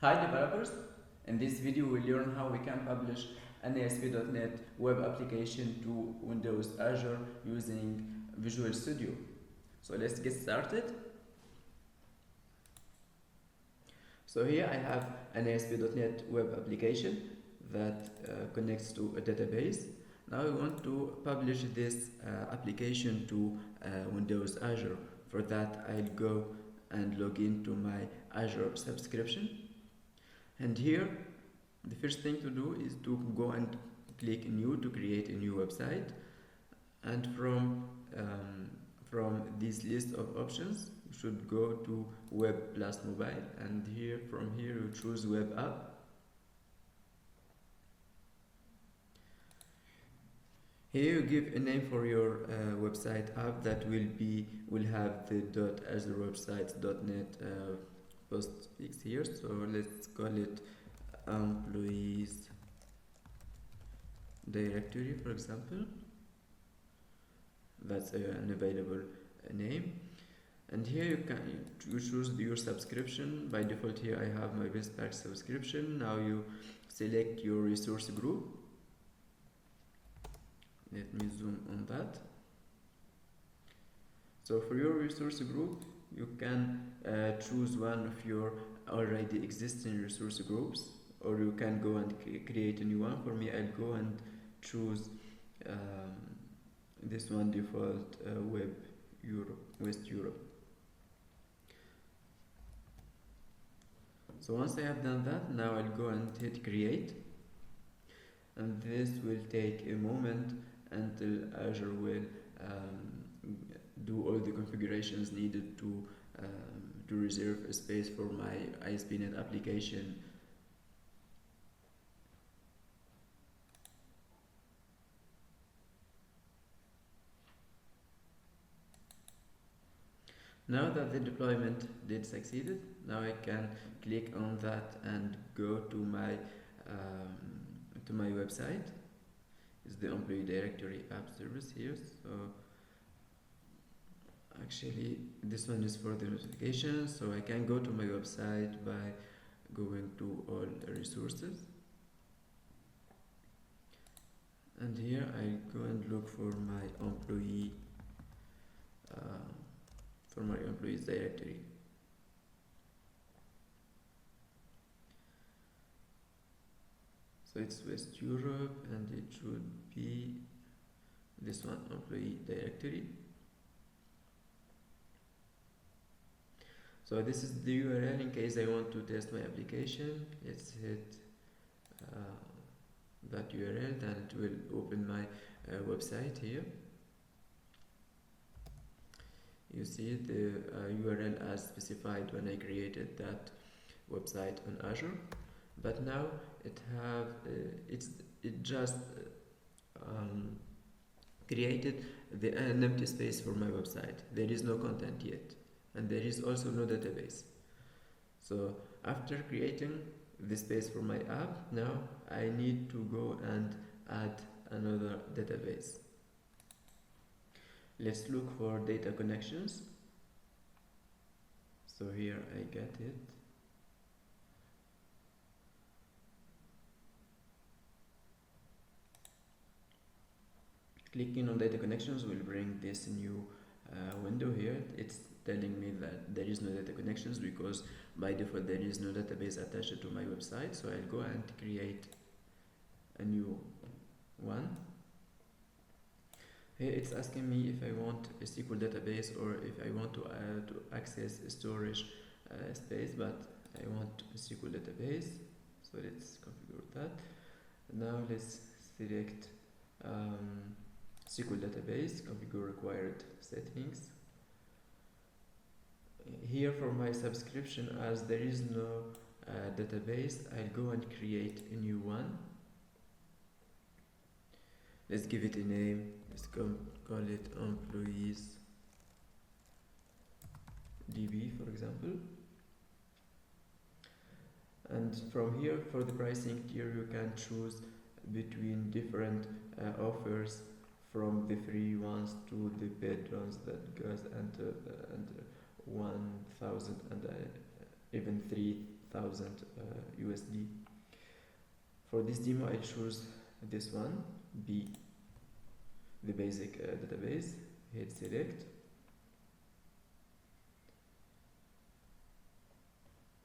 Hi developers! In this video we'll learn how we can publish an ASP.NET web application to Windows Azure using Visual Studio. So let's get started. So here I have an ASP.NET web application that connects to a database. Now we want to publish this application to Windows Azure. For that I'll go and log into my Azure subscription. And here the first thing to do is to go and click new to create a new website, and from this list of options you should go to web plus mobile, and from here you choose web app. Here you give a name for your website app that will have the .azure websites.net postfix here. So let's call it employees directory, for example. That's an available name. And here you choose your subscription. By default here I have my best pack subscription. Now you select your resource group. Let me zoom on that. So for your resource group you can choose one of your already existing resource groups, or you can go and create a new one. For me I'll go and choose this one, default web Europe, West Europe. So once I have done that, now I'll go and hit create, and this will take a moment until Azure will do all the configurations needed to reserve a space for my ASP.NET application. Now that the deployment did succeeded, now I can click on that and go to my website. It's the employee directory app service here. So actually this one is for the notifications, so I can go to my website by going to all the resources, and here I go and look for my employees directory. So it's West Europe, and it should be this one, employee directory. So this is the URL in case I want to test my application. Let's hit that URL, then it will open my website here. You see the URL as specified when I created that website on Azure, but now it just created an empty space for my website. There is no content yet, and there is also no database. So after creating the space for my app, now I need to go and add another database. Let's look for data connections. So here I get it. Clicking on data connections will bring this new window here. It's telling me that there is no data connections because by default there is no database attached to my website. So I'll go and create a new one. Here it's asking me if I want a SQL database or if I want to access a storage space, but I want a SQL database. So let's configure that. Now let's select SQL database, configure required settings. Here for my subscription, as there is no database, I'll go and create a new one. Let's give it a name. Let's call it employees DB, for example. And from here, for the pricing tier, you can choose between different offers, from the free ones to the paid ones that goes and 1,000 and even 3,000 USD. For this demo I choose this one, B, the basic database. Hit select.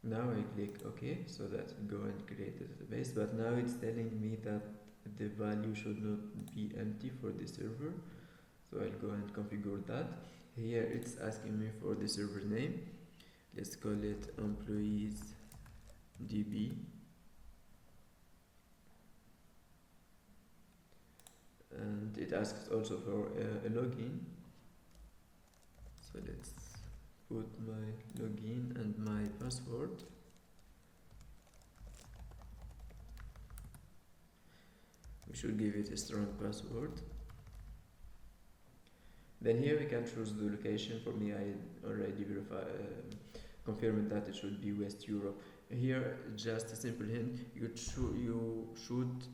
Now I click OK, so that go and create the database, but now it's telling me that the value should not be empty for the server, so I'll go and configure that. Here it's asking me for the server name. Let's call it employees DB, and it asks also for a login, so let's put my login and my password. We should give it a strong password. Then here we can choose the location. For me, I already confirmed that it should be West Europe. Here, just a simple hint, you should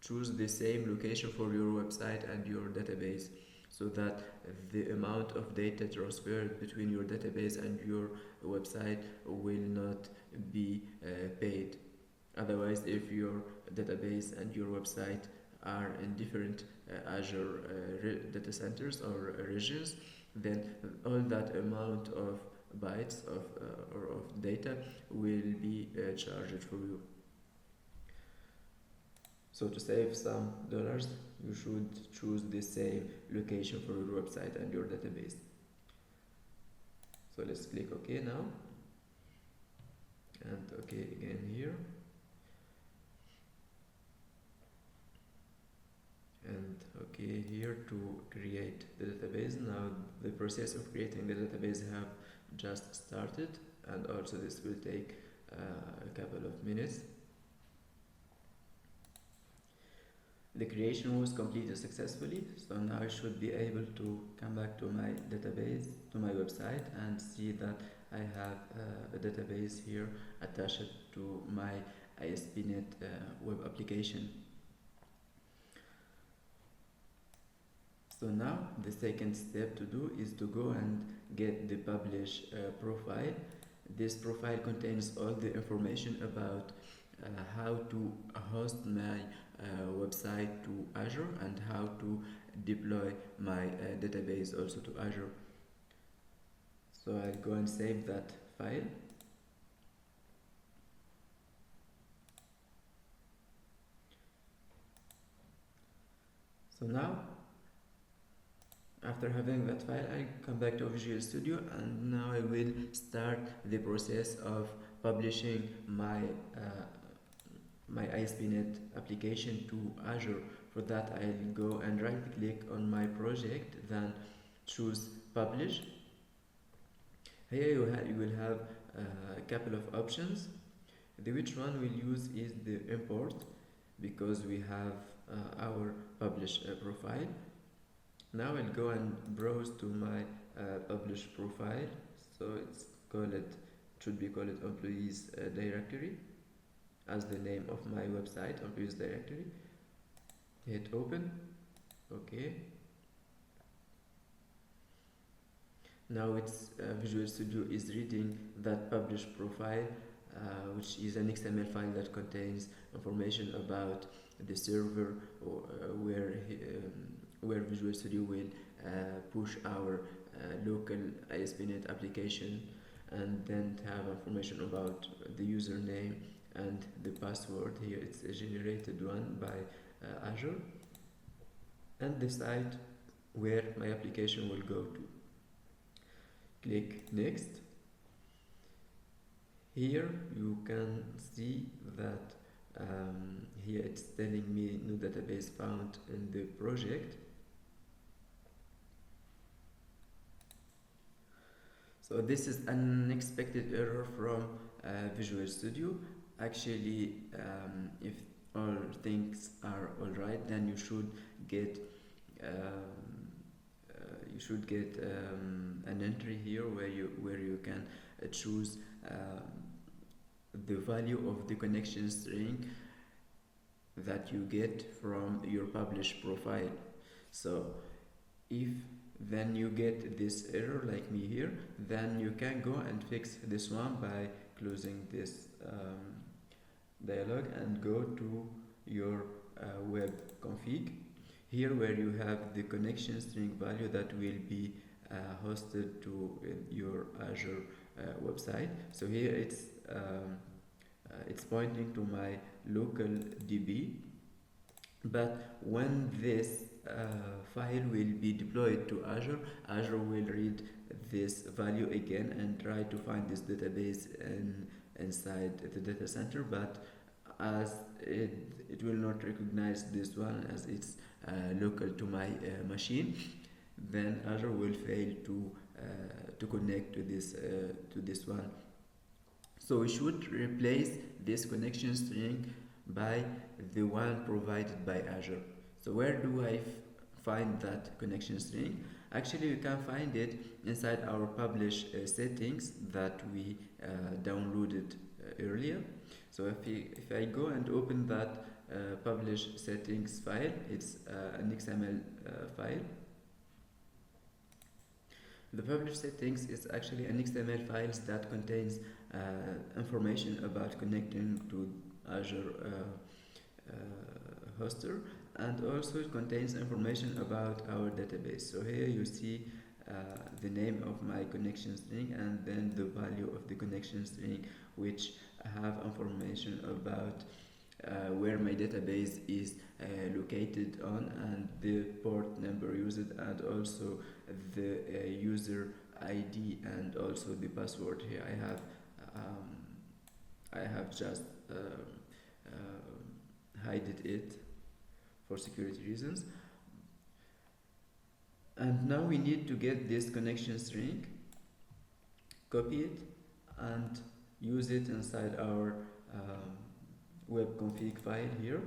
choose the same location for your website and your database, so that the amount of data transferred between your database and your website will not be paid. Otherwise, if your database and your website are in different Azure data centers or regions, then all that amount of bytes or of data will be charged for you. So to save some dollars, you should choose the same location for your website and your database. So let's click OK now, and OK again here, and OK here to create the database. Now the process of creating the database have just started, and also this will take a couple of minutes. The creation was completed successfully, so now I should be able to come back to my database, to my website, and see that I have a database here attached to my ASP.NET web application. So now the second step to do is to go and get the publish profile. This profile contains all the information about how to host my website to Azure and how to deploy my database also to Azure. So I'll go and save that file. So now, after having that file, I come back to Visual Studio, and now I will start the process of publishing my my ASP.NET application to Azure. For that, I'll go and right click on my project, then choose publish. Here you will have a couple of options. Which one we'll use is the import, because we have our publish profile. Now I'll go and browse to my publish profile. So should be called employees directory, as the name of my website, employees directory. Hit open. Okay. Now it's Visual Studio is reading that publish profile, which is an XML file that contains information about the server where Visual Studio will push our local ASP.NET application, and then have information about the username and the password. Here it's a generated one by Azure, and the site where my application will go to. Click next. Here you can see that here it's telling me no database found in the project. So this is an unexpected error from Visual Studio. Actually, if all things are alright, then you should get an entry here where you can choose the value of the connection string that you get from your publish profile. So if then you get this error like me here, then you can go and fix this one by closing this dialog and go to your web config. Here where you have the connection string value that will be hosted to your Azure website. So here it's pointing to my local DB, but when this file will be deployed to Azure, Azure will read this value again and try to find this database inside the data center, but as it will not recognize this one as it's local to my machine, then Azure will fail to connect to this one. So we should replace this connection string by the one provided by Azure. So where do I find that connection string? Actually, you can find it inside our publish settings that we downloaded earlier. So if I go and open that publish settings file, it's an XML file. The publish settings is actually an XML file that contains information about connecting to Azure hoster, and also it contains information about our database. So here you see the name of my connection string and then the value of the connection string, which have information about where my database is located on, and the port number used, and also the user ID, and also the password. Here I have just hided it for security reasons. And now we need to get this connection string, copy it, and use it inside our web config file here.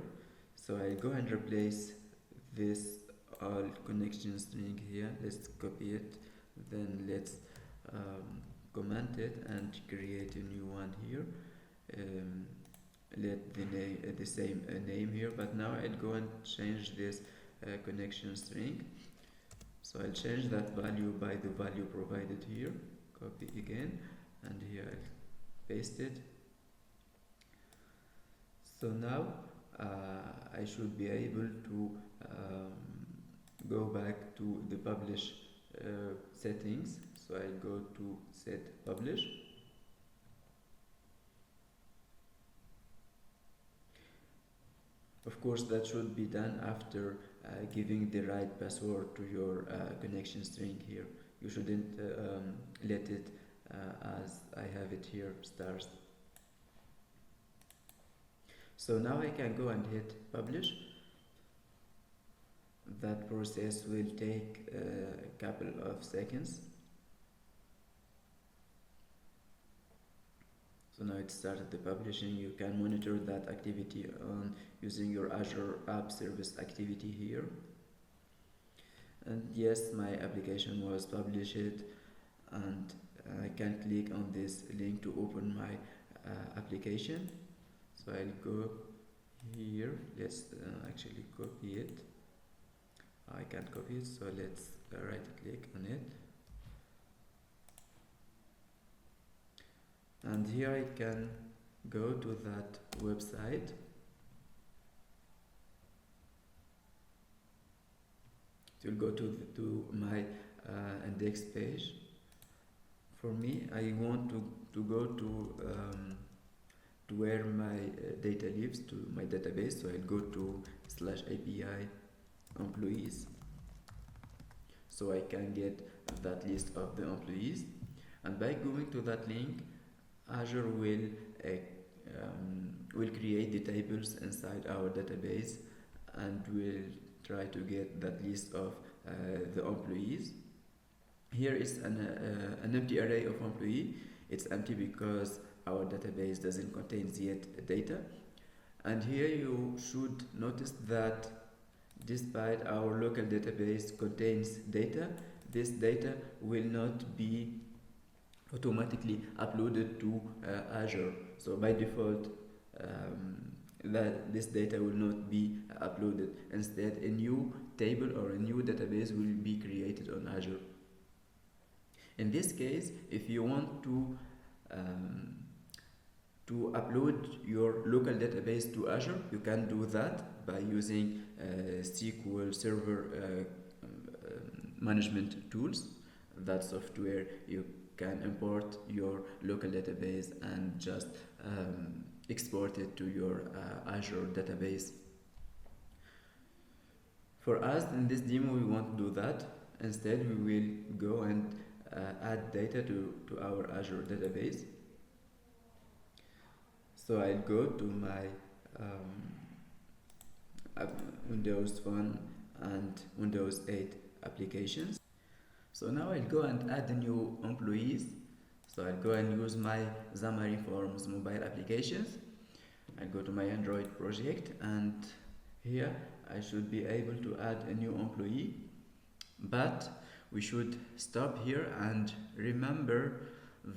So I go and replace this all connection string here. Let's copy it, then let's comment it and create a new one here. Let the same name here, but now I'll go and change this connection string. So I'll change that value by the value provided here, copy again, and here I'll paste it. So now I should be able to go back to the publish settings. So I'll go to set publish. Of course, that should be done after giving the right password to your connection string here. You shouldn't let it as I have it here, stars. So now I can go and hit publish. That process will take a couple of seconds. So now it started the publishing. You can monitor that activity on using your Azure App Service activity here. And yes, my application was published, and I can click on this link to open my application. So I'll go here. Let's actually copy it. I can't copy it, so let's right click on it. And here I can go to that website. It will go to my index page. For me, I want to go to where my data lives, to my database. So I'll go to /API employees, so I can get that list of the employees. And by going to that link, Azure will create the tables inside our database, and will try to get that list of the employees. Here is an empty array of employee. It's empty because our database doesn't contain yet data. And here you should notice that despite our local database contains data, this data will not be automatically uploaded to Azure. So by default, that this data will not be uploaded. Instead, a new table or a new database will be created on Azure. In this case, if you want to to upload your local database to Azure, you can do that by using SQL Server management tools. That software you can import your local database and just export it to your Azure database. For us in this demo we won't do that. Instead we will go and add data to our Azure database. So I'll go to my Windows Phone and Windows 8 applications. So now I'll go and add new employees. So I'll go and use my Xamarin Forms mobile applications. I'll go to my Android project, and here I should be able to add a new employee. But we should stop here and remember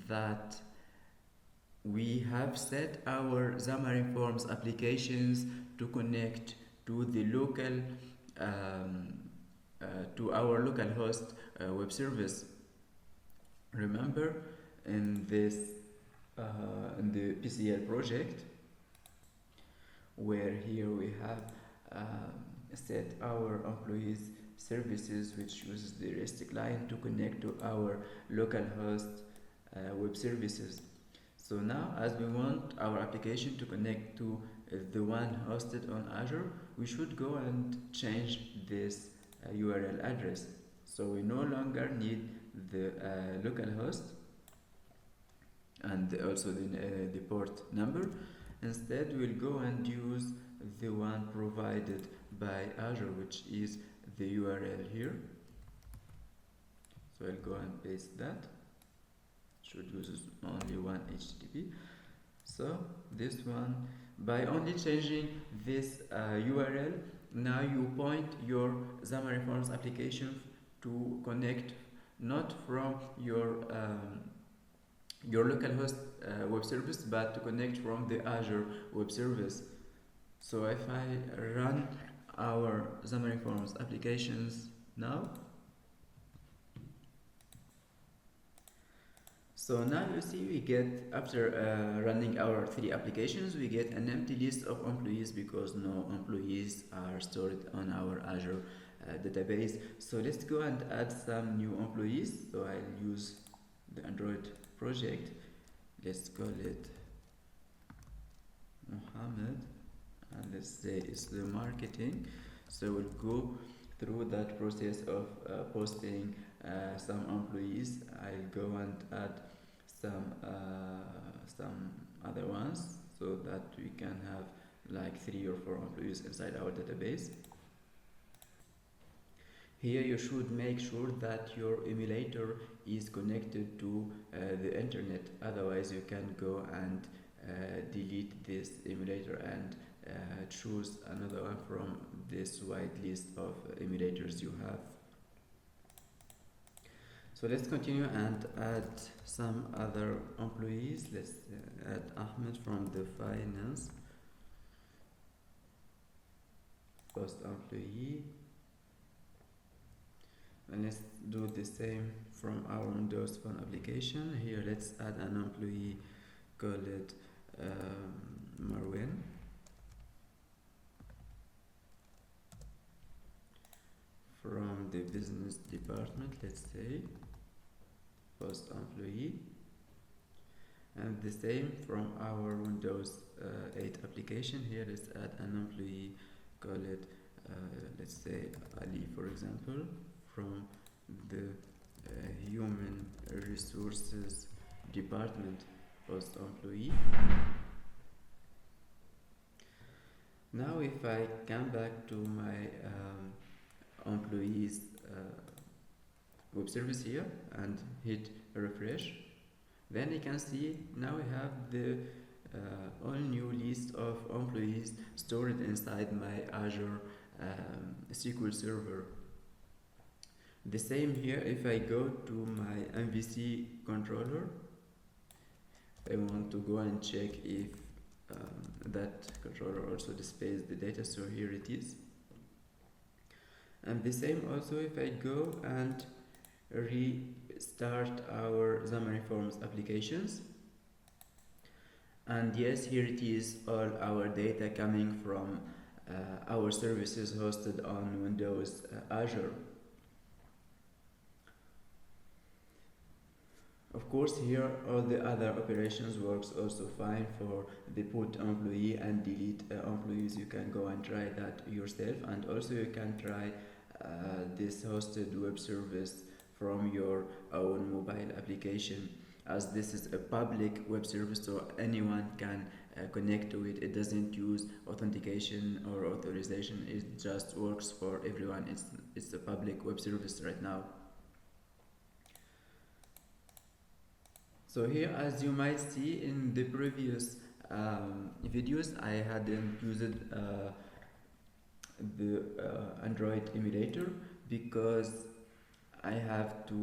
that we have set our Xamarin Forms applications to connect to the local to our local host web service. Remember, in this in the PCL project, where here we have set our employees services, which uses the REST client to connect to our local host web services. So now, as we want our application to connect to the one hosted on Azure, we should go and change this URL address. So we no longer need the local host and also the port number. Instead, we'll go and use the one provided by Azure, which is the URL here. So I'll go and paste that. Should use only one HTTP. So this one, by only changing this URL, now you point your Xamarin Forms application to connect not from your localhost web service, but to connect from the Azure web service. So if I run our Xamarin Forms applications now, so now you see we get, after running our 3 applications, we get an empty list of employees because no employees are stored on our Azure database. So let's go and add some new employees. So I'll use the Android project. Let's call it Mohammed, and let's say it's the marketing. So we'll go through that process of posting some employees. I'll go and add some other ones so that we can have like 3 or 4 employees inside our database. Here you should make sure that your emulator is connected to the internet, otherwise you can go and delete this emulator and choose another one from this wide list of emulators you have. So let's continue and add some other employees. Let's add Ahmed from the finance, first employee. And let's do the same from our Windows Phone application. Here let's add an employee, call it Marwin. From the business department, let's say, first employee. And the same from our Windows 8 application. Here let's add an employee, call it let's say Ali, for example, from the human resources department, first employee. Now if I come back to my employees web service here and hit refresh, then you can see now we have the all new list of employees stored inside my Azure SQL Server. The same here, if I go to my MVC controller, I want to go and check if that controller also displays the data. So here it is. And the same also if I go and restart our Xamarin Forms applications. And yes, here it is, all our data coming from our services hosted on Windows Azure. Of course, here all the other operations works also fine for the put employee and delete employees. You can go and try that yourself, and also you can try this hosted web service from your own mobile application, as this is a public web service, so anyone can connect to it. It doesn't use authentication or authorization. It just works for everyone. It's a public web service right now. So here, as you might see in the previous videos, I hadn't used the Android emulator because I have to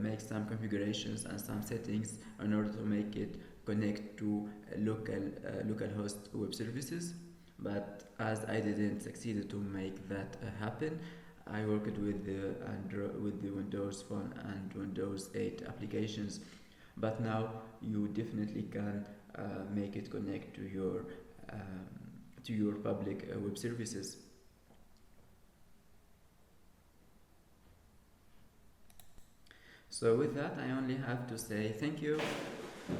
make some configurations and some settings in order to make it connect to localhost web services. But as I didn't succeed to make that happen, I worked with the Windows Phone and Windows 8 applications. But now you definitely can make it connect to your public web services. So with that, I only have to say thank you.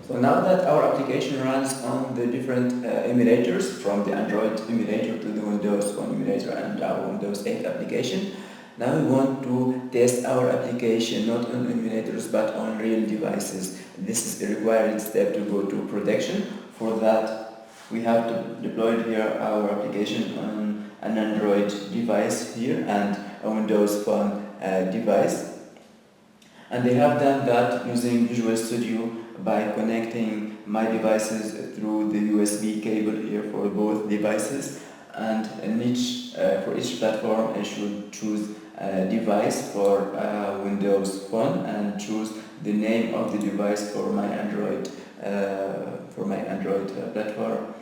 So now that our application runs on the different emulators, from the Android emulator to the Windows Phone emulator and our Windows 8 application, now we want to test our application not on emulators but on real devices. This is a required step to go to production. For that, we have to deploy here our application on an Android device here and a Windows Phone device. And they have done that using Visual Studio by connecting my devices through the USB cable here for both devices. And for each platform, I should choose a device for Windows Phone and choose the name of the device for my Android platform.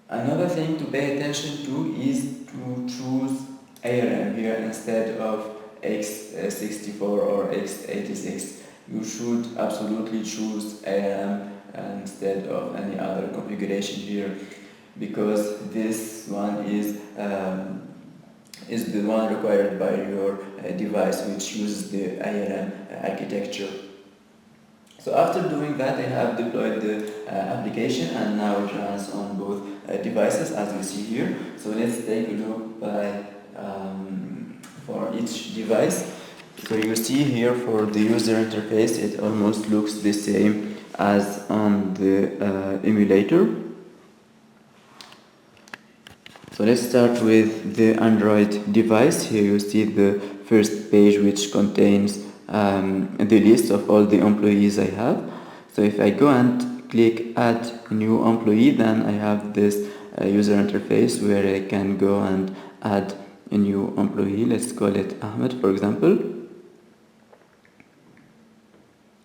Another thing to pay attention to is to choose ARM here instead of x64 or x86. You should absolutely choose ARM instead of any other configuration here, because this one is the one required by your device, which uses the ARM architecture. So after doing that, I have deployed the application, and now it runs on both devices as you see here. So let's take a look for each device. So you see here for the user interface, it almost looks the same as on the emulator. So let's start with the Android device. Here you see the first page, which contains the list of all the employees I have. So if I go and click add new employee, then I have this user interface where I can go and add a new employee. Let's call it Ahmed, for example.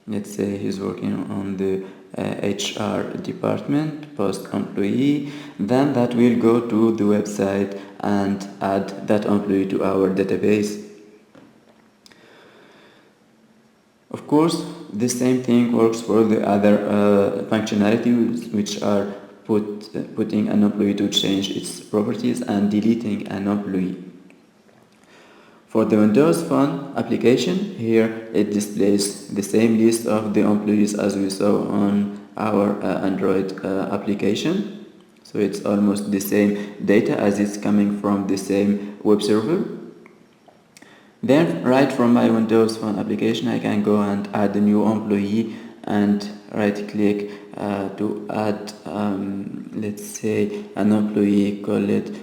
Let's say he's working on the HR department, post employee. Then that will go to the website and add that employee to our database. Of course, the same thing works for the other functionalities, which are putting an employee to change its properties and deleting an employee. For the Windows Phone application, here it displays the same list of the employees as we saw on our Android application. So it's almost the same data as it's coming from the same web server. Then right from my Windows Phone application, I can go and add a new employee and right click to add, let's say, an employee, call it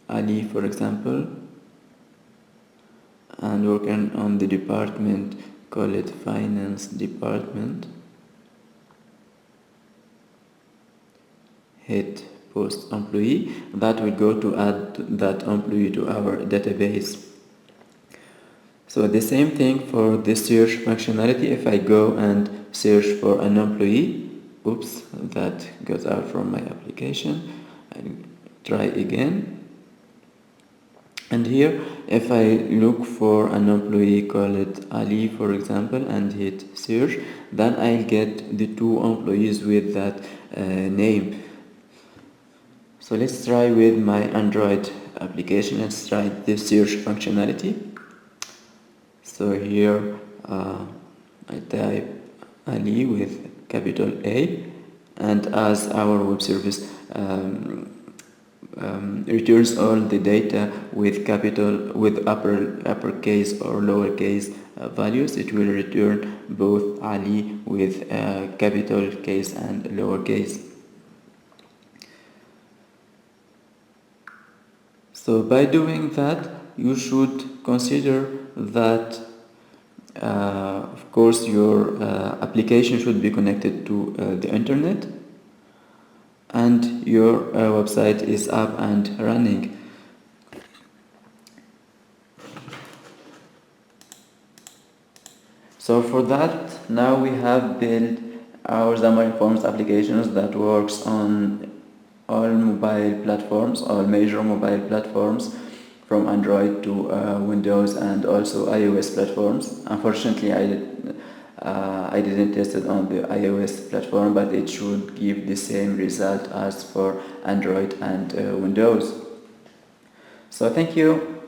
Ali, for example, and working on the department, call it finance department. Hit post employee. That will go to add that employee to our database. So the same thing for the search functionality. If I go and search for an employee, oops, that goes out from my application. I'll try again. And here, if I look for an employee called Ali, for example, and hit search, then I'll get the two employees with that name. So let's try with my Android application. Let's try the search functionality. So here I type Ali with capital A, and as our web service returns all the data with uppercase or lowercase values, it will return both Ali with capital case and lowercase. So by doing that, you should consider that of course your application should be connected to the internet, and your website is up and running. So for that, now we have built our Xamarin Forms applications that works on all mobile platforms, all major mobile platforms, from Android to Windows and also iOS platforms. Unfortunately, I didn't test it on the iOS platform, but it should give the same result as for Android and Windows. So thank you.